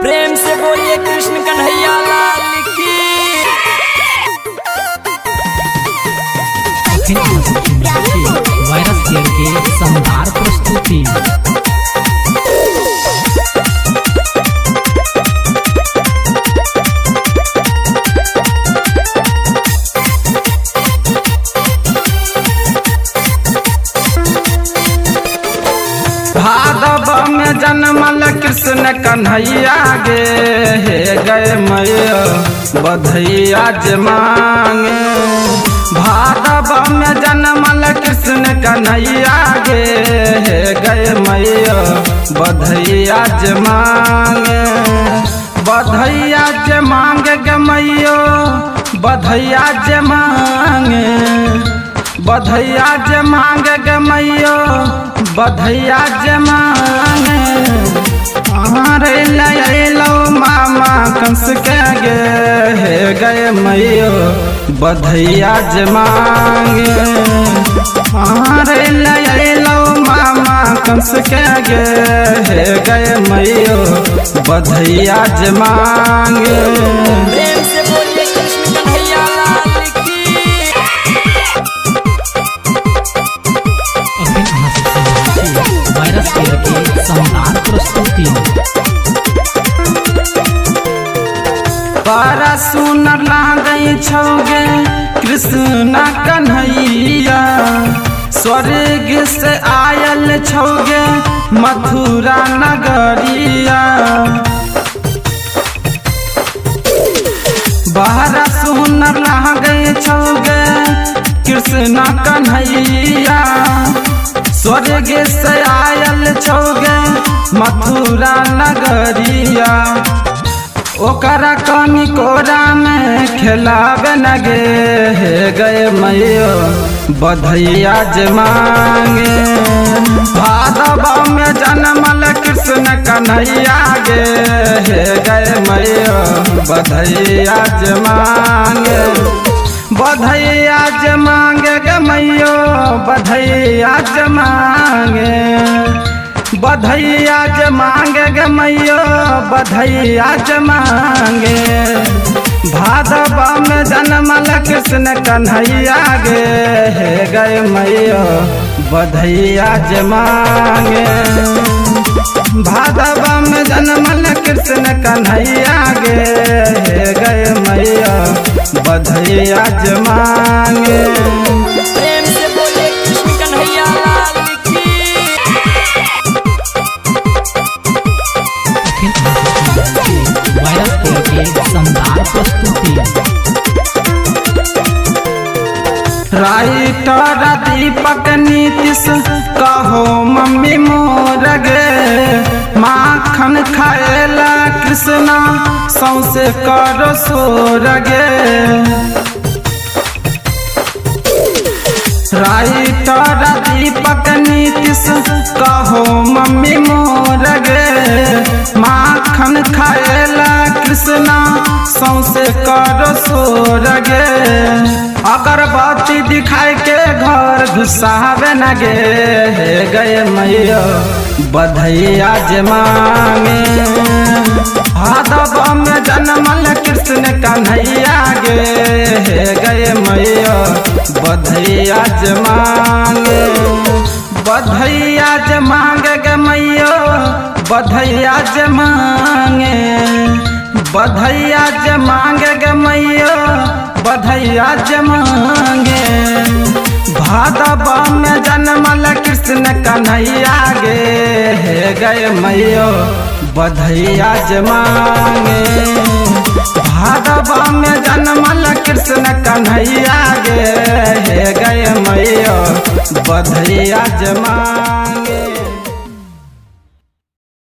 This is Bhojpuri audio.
प्रेम से बोलिए कृष्ण कन्हैया लाल की। वायरस केयर के शानदार प्रस्तुति। भादव में जन्मल कृष्ण कन्हैया गे, हे गए मैया बधैया जे मांगे। भादव में जन्मल कृष्ण कन्हैया गे, हे गए मैया बधैया जे मांगे। बधैया जे मांगे गे मैया बधैया जे मांगे। बधैया जे मांगे गे मैया बधैया जे मांगे। अरे लो मामा कंस के गे, हे गए मैयो बधैया जे मांगे। अरे लो मामा कंस के गे, हे गए मैयो बधैया जे मांगे। प्रेम से बोलिए कृष्ण कन्हैया लाल की। वायरस केयर के शानदार प्रस्तुति। बड़ा सुनर लागै छौगे कृष्ण कन्हैया। स्वर्ग से आयल छौगे मथुरा नगरिया। बड़ा सुनर लागै छौगे कृष्ण कन्हैया। स्वर्ग से आयल छौगे मथुरा नगरिया। ओकरा कनी कोरा में खेलावे न गे, हे गए मैयो बधैया जे मांगे। भादव में जन्मल कृष्ण कन्हैया गे, हे गए मैयो बधैया जे मांगे। बधैया जे मांगे गे मैयो बधैया जे मांगे। बधैया जे मांगे गे मैयो बधैया जे मांगे। भादव में जन्मल कृष्ण कन्हैया गे, हे गए मैयो बधैया जे मांगे। भादव में जन्मल कृष्ण कन्हैया गे, हे गए मैयो बधैया जे मांगे। प्रेम से बोलिए कृष्ण कन्हैया लाल की। वायरस केयर के शानदार प्रस्तुति। राइटर दीपक नीतीश कहो मम्मी मोर गे। माखन खाएला कृष्णा सौसे करो सोर गे। राइटर दीपक नीतीश कहो मम्मी मोर गे। माखन खाएला कृष्णा सौसे करो सोर गे। अगरबत्ती दिखाई के घर घुसावे न गे, हे गए मैयो बधैया जे मांगे। भादव में जन्मल कृष्ण कन्हैया गे, हे गए मैयो बधैया जे मांगे। बधैया जे मांगे गे मैयो बधैया जे मांगे। बधैया जे मांगे गे मैयो बधैया जे मांगे। भादव में जन्मल कृष्ण कन्हैया गे, हे गए मैयो बधैया जे मांगे। भादव में जन्मल कृष्ण कन्हैया गे, हे गए मैयो बधैया जे मांगे।